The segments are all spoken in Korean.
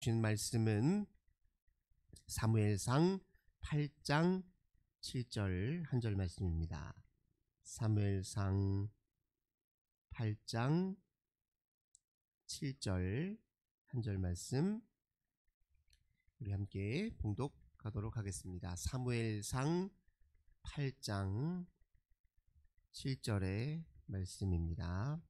주신 말씀은 사무엘상 8장 7절 한 절 말씀입니다. 사무엘상 8장 7절 한 절 말씀 우리 함께 봉독하도록 하겠습니다. 사무엘상 8장 7절의 말씀입니다.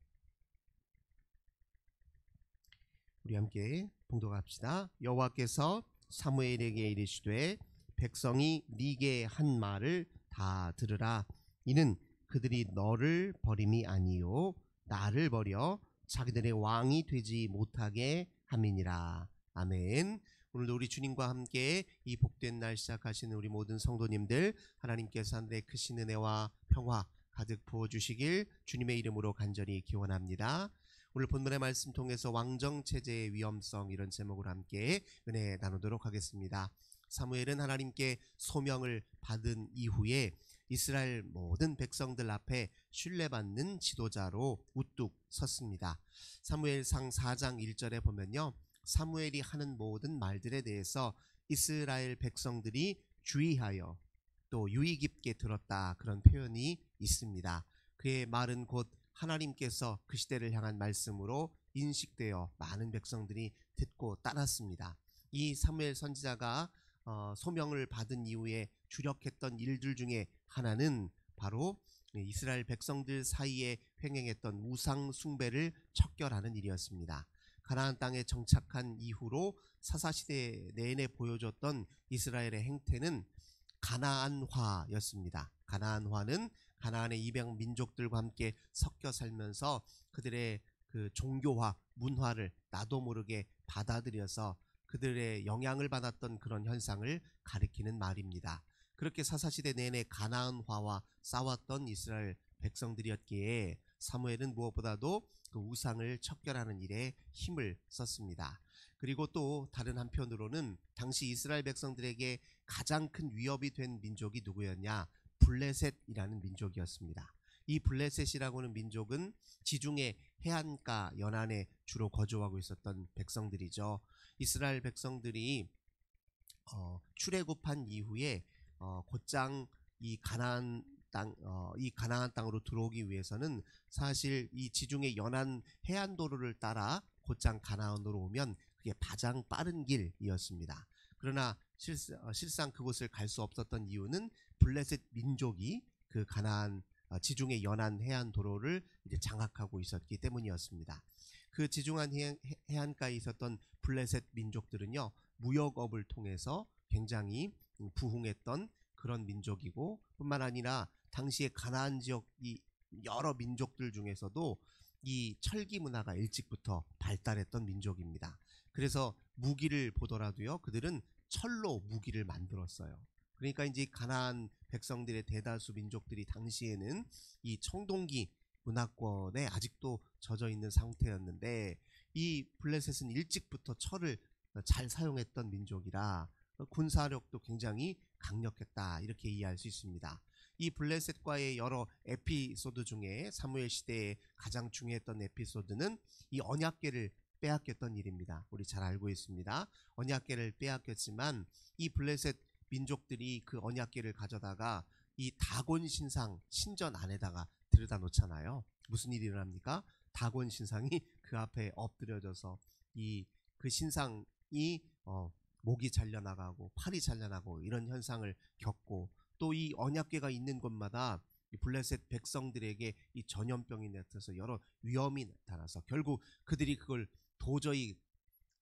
우리 함께 봉독합시다. 여호와께서 사무엘에게 이르시되 백성이 네게 한 말을 다 들으라. 이는 그들이 너를 버림이 아니요 나를 버려 자기들의 왕이 되지 못하게 함이니라. 아멘. 오늘도 우리 주님과 함께 이 복된 날 시작하시는 우리 모든 성도님들, 하나님께서 하늘의 크신 은혜와 평화 가득 부어주시길 주님의 이름으로 간절히 기원합니다. 오늘 본문의 말씀 통해서 왕정체제의 위험성, 이런 제목으로 함께 은혜 나누도록 하겠습니다. 사무엘은 하나님께 소명을 받은 이후에 이스라엘 모든 백성들 앞에 신뢰받는 지도자로 우뚝 섰습니다. 사무엘상 4장 1절에 보면요, 사무엘이 하는 모든 말들에 대해서 이스라엘 백성들이 주의하여 또 유의 깊게 들었다, 그런 표현이 있습니다. 그의 말은 곧 하나님께서 그 시대를 향한 말씀으로 인식되어 많은 백성들이 듣고 따랐습니다. 이 사무엘 선지자가 소명을 받은 이후에 주력했던 일들 중에 하나는 바로 이스라엘 백성들 사이에 횡행했던 우상 숭배를 척결하는 일이었습니다. 가나안 땅에 정착한 이후로 사사시대 내내 보여줬던 이스라엘의 행태는 가나안화였습니다. 가나안화는 가나안의 이방 민족들과 함께 섞여 살면서 그들의 그 종교화, 문화를 나도 모르게 받아들여서 그들의 영향을 받았던 그런 현상을 가리키는 말입니다. 그렇게 사사시대 내내 가나안화와 싸웠던 이스라엘 백성들이었기에 사무엘은 무엇보다도 그 우상을 척결하는 일에 힘을 썼습니다. 그리고 또 다른 한편으로는 당시 이스라엘 백성들에게 가장 큰 위협이 된 민족이 누구였냐? 블레셋이라는 민족이었습니다. 이 블레셋이라고 하는 민족은 지중해 해안가 연안에 주로 거주하고 있었던 백성들이죠. 이스라엘 백성들이 출애굽한 이후에 곧장 이 가나안 땅으로 들어오기 위해서는 사실 이 지중해 연안 해안도로를 따라 곧장 가나안으로 오면 그게 가장 빠른 길이었습니다. 그러나 실상 그곳을 갈 수 없었던 이유는 블레셋 민족이 그 가나안 지중해 연안 해안도로를 이제 장악하고 있었기 때문이었습니다. 그 지중한 해안가에 있었던 블레셋 민족들은요, 무역업을 통해서 굉장히 부흥했던 그런 민족이고, 뿐만 아니라 당시에 가나안 지역 이 여러 민족들 중에서도 이 철기 문화가 일찍부터 발달했던 민족입니다. 그래서 무기를 보더라도요, 그들은 철로 무기를 만들었어요. 그러니까 이제 가나안 백성들의 대다수 민족들이 당시에는 이 청동기 문화권에 아직도 젖어 있는 상태였는데, 이 블레셋은 일찍부터 철을 잘 사용했던 민족이라 군사력도 굉장히 강력했다, 이렇게 이해할 수 있습니다. 이 블레셋과의 여러 에피소드 중에 사무엘 시대에 가장 중요했던 에피소드는 이 언약궤를 빼앗겼던 일입니다. 우리 잘 알고 있습니다. 언약궤를 빼앗겼지만 이 블레셋 민족들이 그 언약궤를 가져다가 이 다곤 신상 신전 안에다가 들여다 놓잖아요. 무슨 일이 일어납니까? 다곤 신상이 그 앞에 엎드려져서 그 신상이 목이 잘려나가고 팔이 잘려나가고 이런 현상을 겪고, 또 이 언약궤가 있는 곳마다 이 블레셋 백성들에게 이 전염병이 나타나서 여러 위험이 나타나서 결국 그들이 그걸 도저히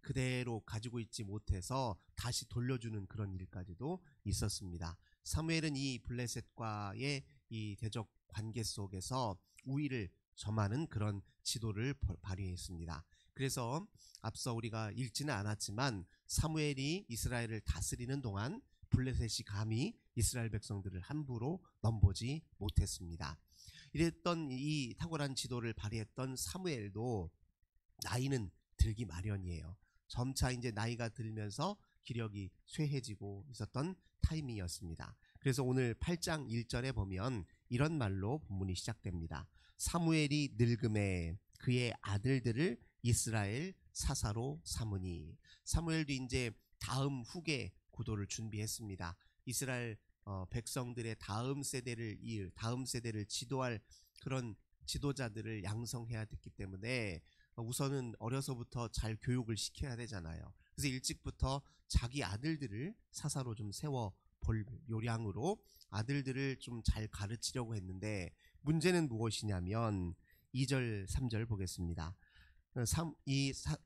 그대로 가지고 있지 못해서 다시 돌려주는 그런 일까지도 있었습니다. 사무엘은 이 블레셋과의 이 대적 관계 속에서 우위를 점하는 그런 지도를 발휘했습니다. 그래서 앞서 우리가 읽지는 않았지만 사무엘이 이스라엘을 다스리는 동안 블레셋이 감히 이스라엘 백성들을 함부로 넘보지 못했습니다. 이랬던 이 탁월한 지도를 발휘했던 사무엘도 나이는 들기 마련이에요. 점차 이제 나이가 들면서 기력이 쇠해지고 있었던 타이밍이었습니다. 그래서 오늘 8장 1절에 보면 이런 말로 본문이 시작됩니다. 사무엘이 늙음에 그의 아들들을 이스라엘 사사로 삼으니. 사무엘도 이제 다음 후계 구도를 준비했습니다. 이스라엘 백성들의 다음 세대를 지도할 그런 지도자들을 양성해야 됐기 때문에 우선은 어려서부터 잘 교육을 시켜야 되잖아요. 그래서 일찍부터 자기 아들들을 사사로 좀 세워 볼 요량으로 아들들을 좀 잘 가르치려고 했는데, 문제는 무엇이냐면 2절 3절 보겠습니다.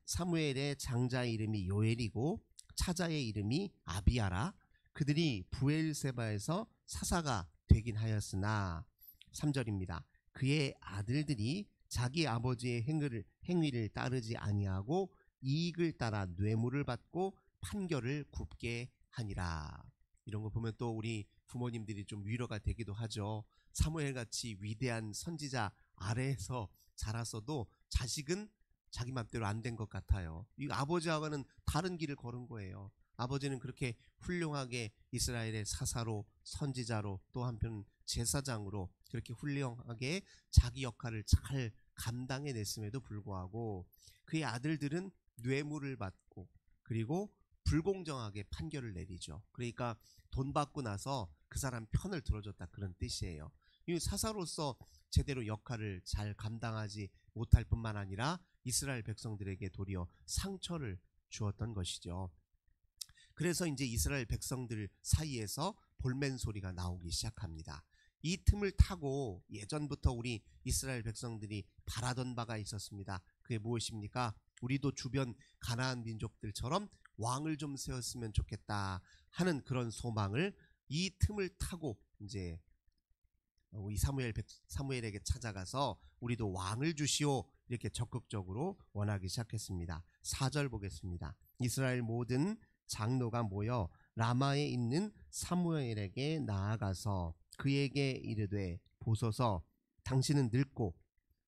사무엘의 장자 이름이 요엘이고 차자의 이름이 아비야라. 그들이 부엘세바에서 사사가 되긴 하였으나, 3절입니다. 그의 아들들이 자기 아버지의 행위를 따르지 아니하고 이익을 따라 뇌물을 받고 판결을 굽게 하니라. 이런 거 보면 또 우리 부모님들이 좀 위로가 되기도 하죠. 사무엘같이 위대한 선지자 아래에서 자랐어도 자식은 자기 맘대로 안 된 것 같아요. 이 아버지와는 다른 길을 걸은 거예요. 아버지는 그렇게 훌륭하게 이스라엘의 사사로, 선지자로, 또 한편 제사장으로 그렇게 훌륭하게 자기 역할을 잘 감당해냈음에도 불구하고 그의 아들들은 뇌물을 받고 그리고 불공정하게 판결을 내리죠. 그러니까 돈 받고 나서 그 사람 편을 들어줬다, 그런 뜻이에요. 이 사사로서 제대로 역할을 잘 감당하지 못할 뿐만 아니라 이스라엘 백성들에게 도리어 상처를 주었던 것이죠. 그래서 이제 이스라엘 백성들 사이에서 볼멘 소리가 나오기 시작합니다. 이 틈을 타고 예전부터 우리 이스라엘 백성들이 바라던 바가 있었습니다. 그게 무엇입니까? 우리도 주변 가나안 민족들처럼 왕을 좀 세웠으면 좋겠다 하는 그런 소망을 이 틈을 타고 이제 이 사무엘에게 찾아가서 우리도 왕을 주시오, 이렇게 적극적으로 원하기 시작했습니다. 4절 보겠습니다. 이스라엘 모든 장로가 모여 라마에 있는 사무엘에게 나아가서 그에게 이르되, 보소서, 당신은 늙고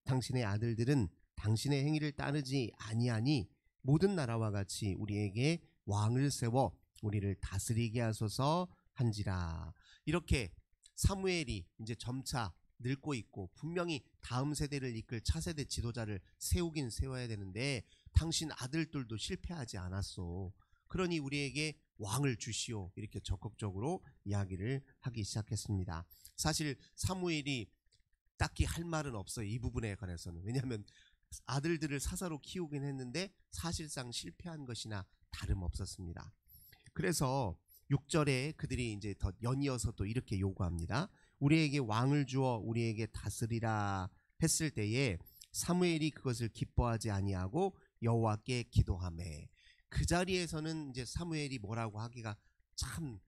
당신의 아들들은 당신의 행위를 따르지 아니하니 모든 나라와 같이 우리에게 왕을 세워 우리를 다스리게 하소서 한지라. 이렇게 사무엘이 이제 점차 늙고 있고 분명히 다음 세대를 이끌 차세대 지도자를 세우긴 세워야 되는데 당신 아들들도 실패하지 않았소. 그러니 우리에게 왕을 주시오, 이렇게 적극적으로 이야기를 하기 시작했습니다. 사실 사무엘이 딱히 할 말은 없어요, 이 부분에 관해서는. 왜냐하면 아들들을 사사로 키우긴 했는데 사실상 실패한 것이나 다름없었습니다. 그래서 6절에 그들이 이제 더 연이어서 또 이렇게 요구합니다. 우리에게 왕을 주어 우리에게 다스리라 했을 때에 사무엘이 그것을 기뻐하지 아니하고 여호와께 기도하매. 그 자리에서는 이제 사무엘이 뭐라고 하기가 참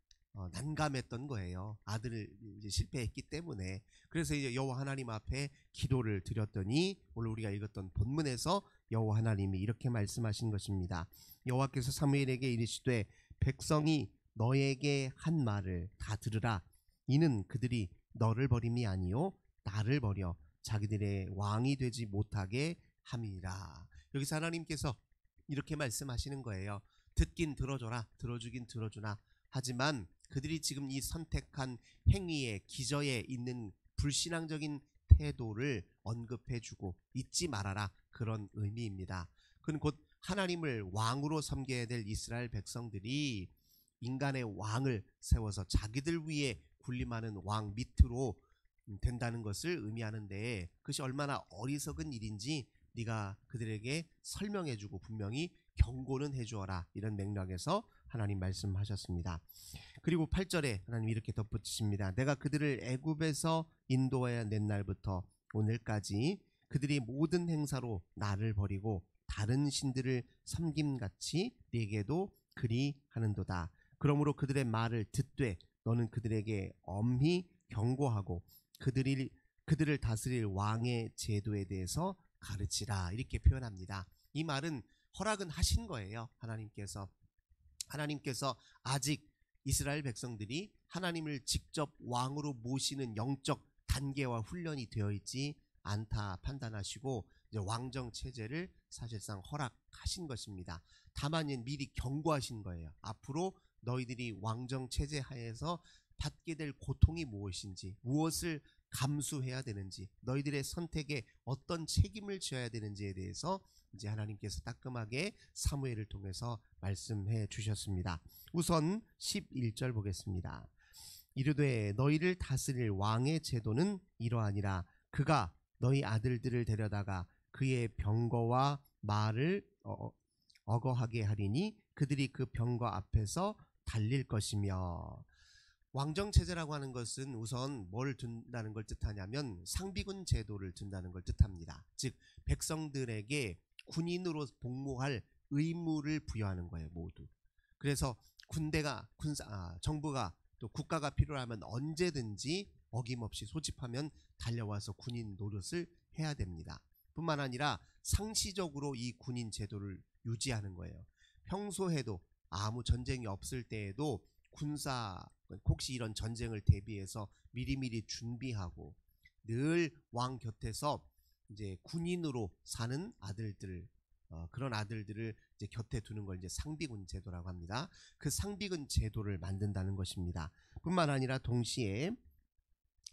난감했던 거예요. 아들을 이제 실패했기 때문에. 그래서 이제 여호와 하나님 앞에 기도를 드렸더니 오늘 우리가 읽었던 본문에서 여호와 하나님이 이렇게 말씀하신 것입니다. 여호와께서 사무엘에게 이르시되, 백성이 너에게 한 말을 다 들으라. 이는 그들이 너를 버림이 아니요 나를 버려 자기들의 왕이 되지 못하게 함이라. 여기서 하나님께서 이렇게 말씀하시는 거예요. 듣긴 들어줘라, 들어주긴 들어주나, 하지만 그들이 지금 이 선택한 행위에 기저에 있는 불신앙적인 태도를 언급해주고 잊지 말아라, 그런 의미입니다. 그건 곧 하나님을 왕으로 섬겨야 될 이스라엘 백성들이 인간의 왕을 세워서 자기들 위에 군림하는 왕 밑으로 된다는 것을 의미하는데, 그것이 얼마나 어리석은 일인지 네가 그들에게 설명해주고 분명히 경고는 해주어라, 이런 맥락에서 하나님 말씀하셨습니다. 그리고 8절에 하나님 이렇게 덧붙이십니다. 내가 그들을 애굽에서 인도하여 낸 날부터 오늘까지 그들이 모든 행사로 나를 버리고 다른 신들을 섬김같이 네게도 그리 하는도다. 그러므로 그들의 말을 듣되 너는 그들에게 엄히 경고하고 그들을 다스릴 왕의 제도에 대해서 가르치라, 이렇게 표현합니다. 이 말은 허락은 하신 거예요. 하나님께서 아직 이스라엘 백성들이 하나님을 직접 왕으로 모시는 영적 단계와 훈련이 되어 있지 않다 판단하시고 이제 왕정 체제를 사실상 허락하신 것입니다. 다만 미리 경고하신 거예요. 앞으로 너희들이 왕정 체제 하에서 받게 될 고통이 무엇인지, 무엇을 감수해야 되는지, 너희들의 선택에 어떤 책임을 져야 되는지에 대해서 이제 하나님께서 따끔하게 사무엘을 통해서 말씀해 주셨습니다. 우선 11절 보겠습니다. 이르되 너희를 다스릴 왕의 제도는 이러하니라. 그가 너희 아들들을 데려다가 그의 병거와 말을 어거하게 하리니 그들이 그 병거 앞에서 달릴 것이며. 왕정체제라고 하는 것은 우선 뭘 둔다는 걸 뜻하냐면 상비군 제도를 둔다는 걸 뜻합니다. 즉 백성들에게 군인으로 복무할 의무를 부여하는 거예요, 모두. 그래서 정부가 또 국가가 필요하면 언제든지 어김없이 소집하면 달려와서 군인 노릇을 해야 됩니다. 뿐만 아니라 상시적으로 이 군인 제도를 유지하는 거예요. 평소에도 아무 전쟁이 없을 때에도 혹시 이런 전쟁을 대비해서 미리미리 준비하고 늘 왕 곁에서 이제 군인으로 사는 아들들, 그런 아들들을 이제 곁에 두는 걸 이제 상비군 제도라고 합니다. 그 상비군 제도를 만든다는 것입니다. 뿐만 아니라 동시에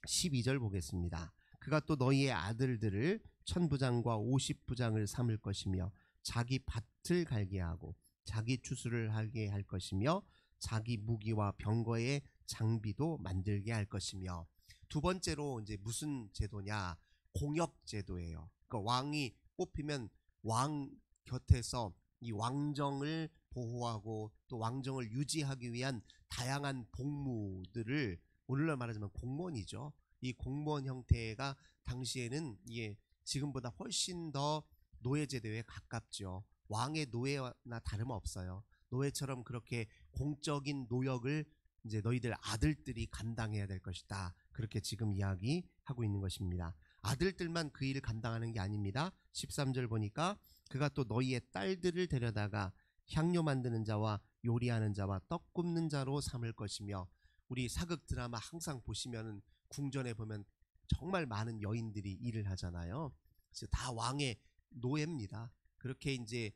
12절 보겠습니다. 그가 또 너희의 아들들을 1000부장과 50부장을 삼을 것이며 자기 밭을 갈게 하고 자기 추수를 하게 할 것이며 자기 무기와 병거의 장비도 만들게 할 것이며. 두 번째로 이제 무슨 제도냐? 공역 제도예요. 그러니까 왕이 뽑히면 왕 곁에서 이 왕정을 보호하고 또 왕정을 유지하기 위한 다양한 복무들을, 오늘날 말하자면 공무원이죠. 이 공무원 형태가 당시에는 이게 지금보다 훨씬 더 노예제도에 가깝죠. 왕의 노예나 다름없어요. 노예처럼 그렇게 공적인 노역을 이제 너희들 아들들이 감당해야 될 것이다. 그렇게 지금 이야기하고 있는 것입니다. 아들들만 그 일을 감당하는 게 아닙니다. 13절 보니까 그가 또 너희의 딸들을 데려다가 향료 만드는 자와 요리하는 자와 떡 굽는 자로 삼을 것이며. 우리 사극 드라마 항상 보시면은 궁전에 보면 정말 많은 여인들이 일을 하잖아요. 그래서 다 왕의 노예입니다. 그렇게 이제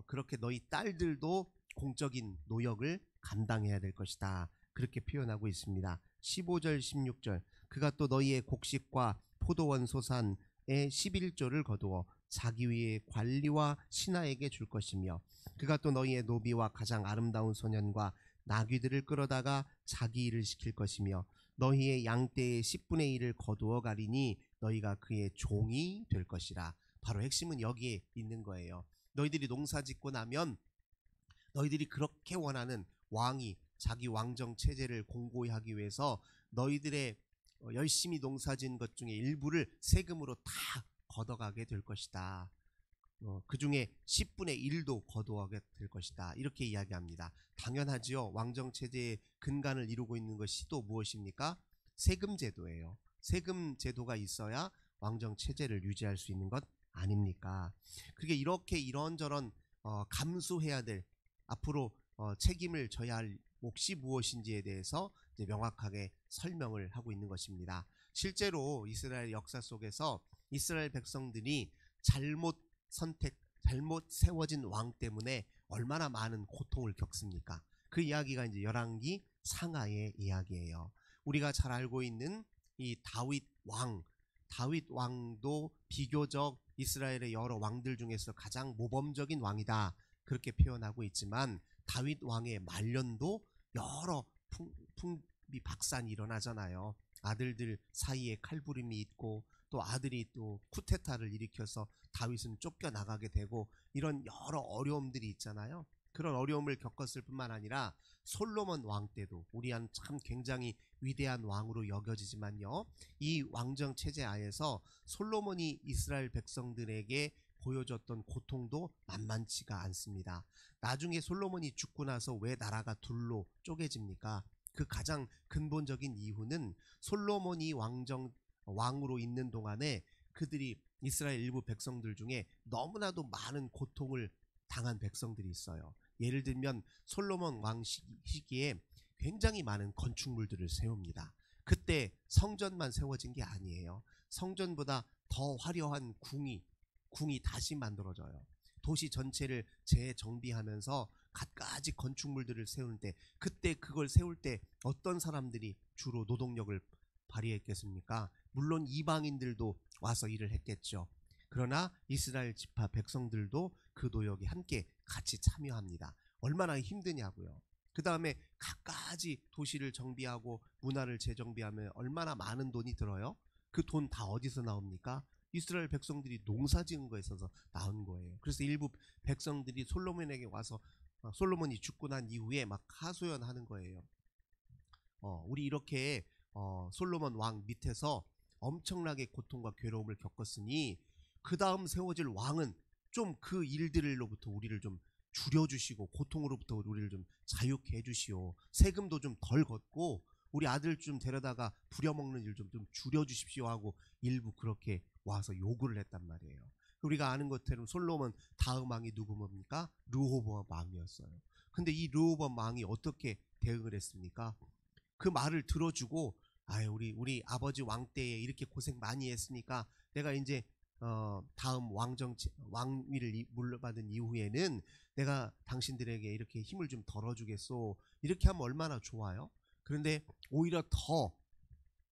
그렇게 너희 딸들도 공적인 노역을 감당해야 될 것이다. 그렇게 표현하고 있습니다. 15절 16절 그가 또 너희의 곡식과 포도원 소산의 11조를 거두어 자기 위에 관리와 신하에게 줄 것이며 그가 또 너희의 노비와 가장 아름다운 소년과 나귀들을 끌어다가 자기 일을 시킬 것이며 너희의 양떼의 10분의 1을 거두어 가리니 너희가 그의 종이 될 것이라. 바로 핵심은 여기에 있는 거예요. 너희들이 농사 짓고 나면 너희들이 그렇게 원하는 왕이 자기 왕정 체제를 공고히 하기 위해서 너희들의 열심히 농사진 것 중에 일부를 세금으로 다 걷어가게 될 것이다. 그 중에 10분의 1도 거두어가게 될 것이다. 이렇게 이야기합니다. 당연하지요. 왕정 체제의 근간을 이루고 있는 것이 또 무엇입니까? 세금 제도예요. 세금 제도가 있어야 왕정 체제를 유지할 수 있는 것 아닙니까? 그게 이렇게 이런저런 감수해야 될, 앞으로 책임을 져야 할 몫이 무엇인지에 대해서 이제 명확하게 설명을 하고 있는 것입니다. 실제로 이스라엘 역사 속에서 이스라엘 백성들이 잘못 세워진 왕 때문에 얼마나 많은 고통을 겪습니까? 그 이야기가 이제 열왕기 상하의 이야기예요. 우리가 잘 알고 있는 이 다윗 왕도 비교적 이스라엘의 여러 왕들 중에서 가장 모범적인 왕이다. 그렇게 표현하고 있지만 다윗 왕의 말년도 여러 풍비박산이 일어나잖아요. 아들들 사이에 칼부림이 있고 또 아들이 또 쿠데타를 일으켜서 다윗은 쫓겨나가게 되고 이런 여러 어려움들이 있잖아요. 그런 어려움을 겪었을 뿐만 아니라 솔로몬 왕 때도 우리한 참 굉장히 위대한 왕으로 여겨지지만요. 이 왕정 체제 하에서 솔로몬이 이스라엘 백성들에게 보여줬던 고통도 만만치가 않습니다. 나중에 솔로몬이 죽고 나서 왜 나라가 둘로 쪼개집니까? 그 가장 근본적인 이유는 솔로몬이 왕으로 있는 동안에 그들이 이스라엘 일부 백성들 중에 너무나도 많은 고통을 당한 백성들이 있어요. 예를 들면 솔로몬 왕 시기에 굉장히 많은 건축물들을 세웁니다. 그때 성전만 세워진 게 아니에요. 성전보다 더 화려한 궁이 다시 만들어져요. 도시 전체를 재정비하면서 갖가지 건축물들을 세우는데, 그때 그걸 세울 때 어떤 사람들이 주로 노동력을 발휘했겠습니까? 물론 이방인들도 와서 일을 했겠죠. 그러나 이스라엘 지파 백성들도 그 노역에 함께 같이 참여합니다. 얼마나 힘드냐고요. 그 다음에 갖가지 도시를 정비하고 문화를 재정비하면 얼마나 많은 돈이 들어요? 그 돈 다 어디서 나옵니까? 이스라엘 백성들이 농사 지은 거에 있어서 나온 거예요. 그래서 일부 백성들이 솔로몬에게 와서 솔로몬이 죽고 난 이후에 막 하소연하는 거예요. 우리 이렇게 솔로몬 왕 밑에서 엄청나게 고통과 괴로움을 겪었으니 그 다음 세워질 왕은 좀 그 일들로부터 우리를 좀 줄여주시고 고통으로부터 우리를 좀 자유케 해주시오. 세금도 좀 덜 걷고 우리 아들 좀 데려다가 부려먹는 일 좀 줄여주십시오 하고 일부 그렇게 와서 요구를 했단 말이에요. 우리가 아는 것처럼 솔로몬 다음 왕이 누구입니까? 르호보암 왕이었어요. 근데 이 르호보암 왕이 어떻게 대응을 했습니까? 그 말을 들어주고, 아유, 우리 아버지 왕 때에 이렇게 고생 많이 했으니까 내가 이제 다음 왕위를 물려받은 이후에는 내가 당신들에게 이렇게 힘을 좀 덜어주겠소. 이렇게 하면 얼마나 좋아요? 그런데 오히려 더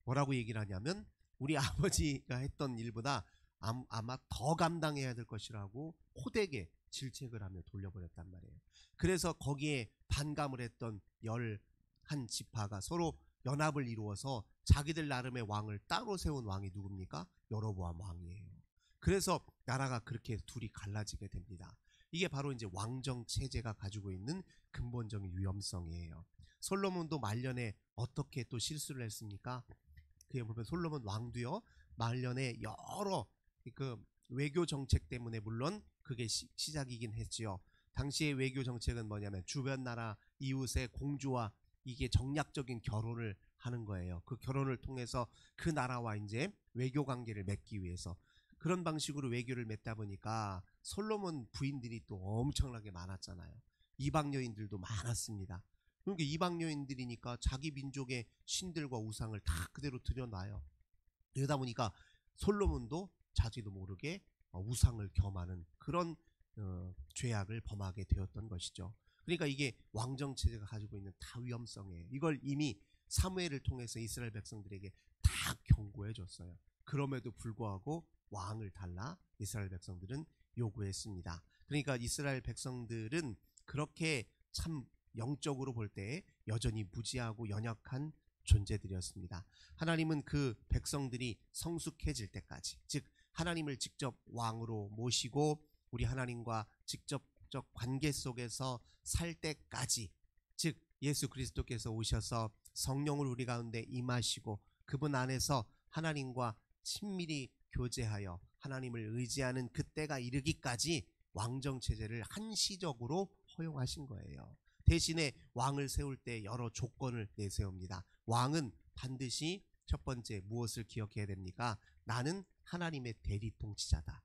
뭐라고 얘기를 하냐면 우리 아버지가 했던 일보다 아마 더 감당해야 될 것이라고 호되게 질책을 하며 돌려보냈단 말이에요. 그래서 거기에 반감을 했던 11지파가 서로 연합을 이루어서 자기들 나름의 왕을 따로 세운 왕이 누굽니까? 여로보암 왕이에요. 그래서 나라가 그렇게 둘이 갈라지게 됩니다. 이게 바로 이제 왕정 체제가 가지고 있는 근본적인 위험성이에요. 솔로몬도 말년에 어떻게 또 실수를 했습니까? 그에 보면 솔로몬 왕도요, 말년에 여러 그 외교 정책 때문에, 물론 그게 시작이긴 했지요. 당시의 외교 정책은 뭐냐면 주변 나라 이웃의 공주와 이게 정략적인 결혼을 하는 거예요. 그 결혼을 통해서 그 나라와 이제 외교 관계를 맺기 위해서 그런 방식으로 외교를 맺다 보니까 솔로몬 부인들이 또 엄청나게 많았잖아요. 이방 여인들도 많았습니다. 그러니까 이방 여인들이니까 자기 민족의 신들과 우상을 다 그대로 들여놔요. 그러다 보니까 솔로몬도 자기도 모르게 우상을 겸하는 그런 죄악을 범하게 되었던 것이죠. 그러니까 이게 왕정 체제가 가지고 있는 다 위험성이에요. 이걸 이미 사무엘을 통해서 이스라엘 백성들에게 다 경고해 줬어요. 그럼에도 불구하고 왕을 달라 이스라엘 백성들은 요구했습니다. 그러니까 이스라엘 백성들은 그렇게 참 영적으로 볼 때 여전히 무지하고 연약한 존재들이었습니다. 하나님은 그 백성들이 성숙해질 때까지, 즉 하나님을 직접 왕으로 모시고 우리 하나님과 직접적 관계 속에서 살 때까지, 즉 예수 그리스도께서 오셔서 성령을 우리 가운데 임하시고 그분 안에서 하나님과 친밀히 교제하여 하나님을 의지하는 그때가 이르기까지 왕정체제를 한시적으로 허용하신 거예요. 대신에 왕을 세울 때 여러 조건을 내세웁니다. 왕은 반드시 첫 번째 무엇을 기억해야 됩니까? 나는 하나님의 대리 통치자다.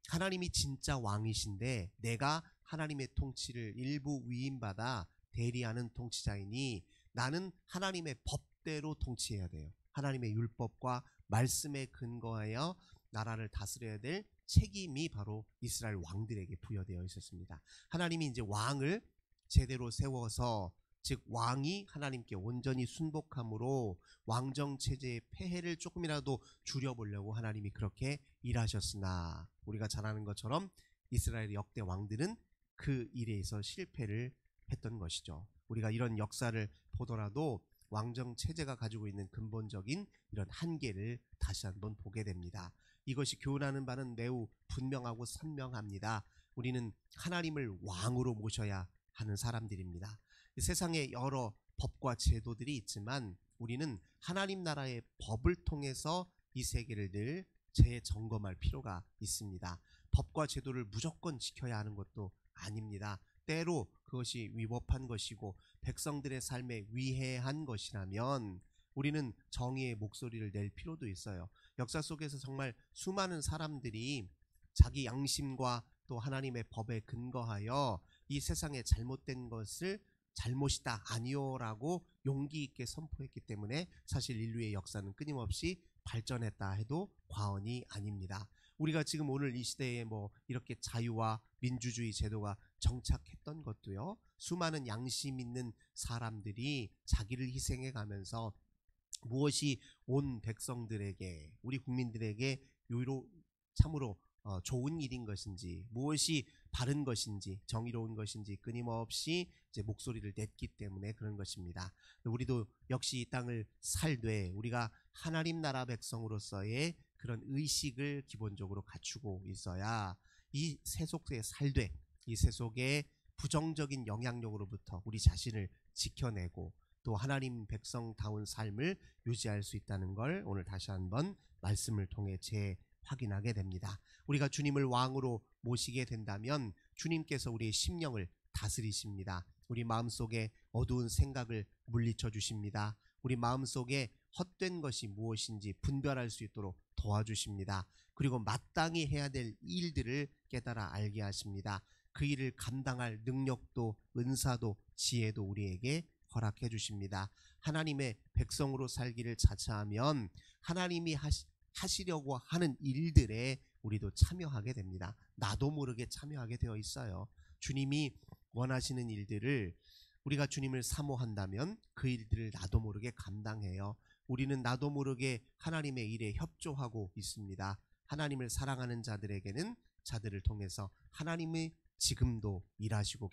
하나님이 진짜 왕이신데 내가 하나님의 통치를 일부 위임받아 대리하는 통치자이니 나는 하나님의 법대로 통치해야 돼요. 하나님의 율법과 말씀에 근거하여 나라를 다스려야 될 책임이 바로 이스라엘 왕들에게 부여되어 있었습니다. 하나님이 이제 왕을 제대로 세워서, 즉 왕이 하나님께 온전히 순복함으로 왕정 체제의 폐해를 조금이라도 줄여보려고 하나님이 그렇게 일하셨으나 우리가 잘 아는 것처럼 이스라엘의 역대 왕들은 그 일에서 실패를 했던 것이죠. 우리가 이런 역사를 보더라도 왕정 체제가 가지고 있는 근본적인 이런 한계를 다시 한번 보게 됩니다. 이것이 교훈하는 바는 매우 분명하고 선명합니다. 우리는 하나님을 왕으로 모셔야 하는 사람들입니다. 세상에 여러 법과 제도들이 있지만 우리는 하나님 나라의 법을 통해서 이 세계를 늘 재점검할 필요가 있습니다. 법과 제도를 무조건 지켜야 하는 것도 아닙니다. 때로 그것이 위법한 것이고 백성들의 삶에 위해한 것이라면 우리는 정의의 목소리를 낼 필요도 있어요. 역사 속에서 정말 수많은 사람들이 자기 양심과 또 하나님의 법에 근거하여 이 세상에 잘못된 것을 잘못이다, 아니요라고 용기 있게 선포했기 때문에 사실 인류의 역사는 끊임없이 발전했다 해도 과언이 아닙니다. 우리가 지금 오늘 이 시대에 뭐 이렇게 자유와 민주주의 제도가 정착했던 것도요, 수많은 양심 있는 사람들이 자기를 희생해 가면서 무엇이 온 백성들에게, 우리 국민들에게 참으로 좋은 일인 것인지, 무엇이 바른 것인지, 정의로운 것인지 끊임없이 이제 목소리를 냈기 때문에 그런 것입니다. 우리도 역시 이 땅을 살되 우리가 하나님 나라 백성으로서의 그런 의식을 기본적으로 갖추고 있어야 이 세속에 살되 이 세속의 부정적인 영향력으로부터 우리 자신을 지켜내고 또 하나님 백성다운 삶을 유지할 수 있다는 걸 오늘 다시 한번 말씀을 통해 재확인하게 됩니다. 우리가 주님을 왕으로 모시게 된다면 주님께서 우리의 심령을 다스리십니다. 우리 마음속에 어두운 생각을 물리쳐 주십니다. 우리 마음속에 헛된 것이 무엇인지 분별할 수 있도록 도와주십니다. 그리고 마땅히 해야 될 일들을 깨달아 알게 하십니다. 그 일을 감당할 능력도 은사도 지혜도 우리에게 허락해 주십니다. 하나님의 백성으로 살기를 자처하면 하나님이 하시려고 하는 일들에 우리도 참여하게 됩니다. 나도 모르게 참여하게 되어 있어요. 주님이 원하시는 일들을 우리가 주님을 사모한다면 그 일들을 나도 모르게 감당해요. 우리는 나도 모르게 하나님의 일에 협조하고 있습니다. 하나님을 사랑하는 자들에게는 자들을 통해서 하나님이 지금도 일하시고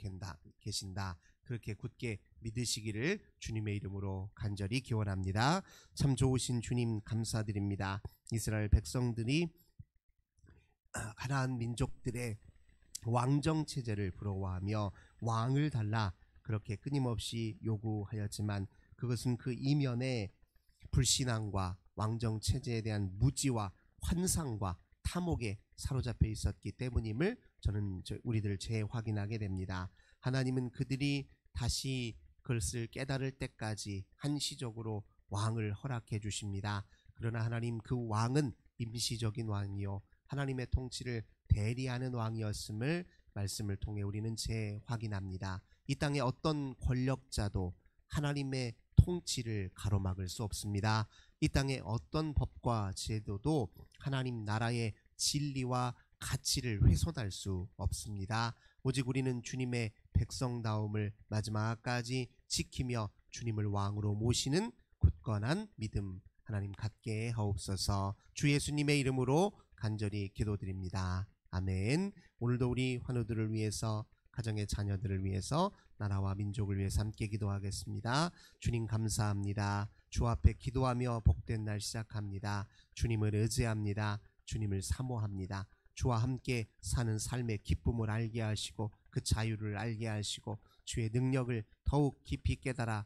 계신다. 그렇게 굳게 믿으시기를 주님의 이름으로 간절히 기원합니다. 참 좋으신 주님 감사드립니다. 이스라엘 백성들이 가나안 민족들의 왕정 체제를 부러워하며 왕을 달라 그렇게 끊임없이 요구하였지만 그것은 그 이면에 불신앙과 왕정 체제에 대한 무지와 환상과 탐욕에 사로잡혀 있었기 때문임을 저는 우리들 재확인하게 됩니다. 하나님은 그들이 다시 그것을 깨달을 때까지 한시적으로 왕을 허락해 주십니다. 그러나 하나님 그 왕은 임시적인 왕이요 하나님의 통치를 대리하는 왕이었음을 말씀을 통해 우리는 재확인합니다. 이 땅의 어떤 권력자도 하나님의 통치를 가로막을 수 없습니다. 이 땅의 어떤 법과 제도도 하나님 나라의 진리와 가치를 훼손할 수 없습니다. 오직 우리는 주님의 백성다움을 마지막까지 지키며 주님을 왕으로 모시는 굳건한 믿음 하나님 갖게 하옵소서. 주 예수님의 이름으로 간절히 기도드립니다. 아멘. 오늘도 우리 환우들을 위해서 가정의 자녀들을 위해서 나라와 민족을 위해서 함께 기도하겠습니다. 주님 감사합니다. 주 앞에 기도하며 복된 날 시작합니다. 주님을 의지합니다. 주님을 사모합니다. 주와 함께 사는 삶의 기쁨을 알게 하시고 그 자유를 알게 하시고 주의 능력을 더욱 깊이 깨달아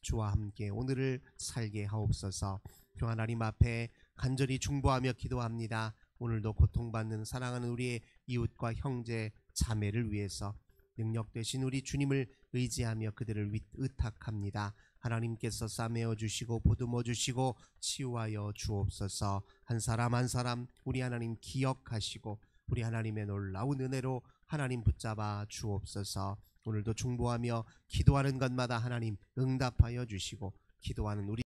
주와 함께 오늘을 살게 하옵소서. 주 하나님 앞에 간절히 중보하며 기도합니다. 오늘도 고통받는 사랑하는 우리의 이웃과 형제 자매를 위해서 능력 되신 우리 주님을 의지하며 그들을 의탁합니다. 하나님께서 싸매어 주시고 보듬어 주시고 치유하여 주옵소서. 한 사람 한 사람 우리 하나님 기억하시고 우리 하나님의 놀라운 은혜로 하나님 붙잡아 주옵소서. 오늘도 중보하며 기도하는 것마다 하나님 응답하여 주시고 기도하는 우리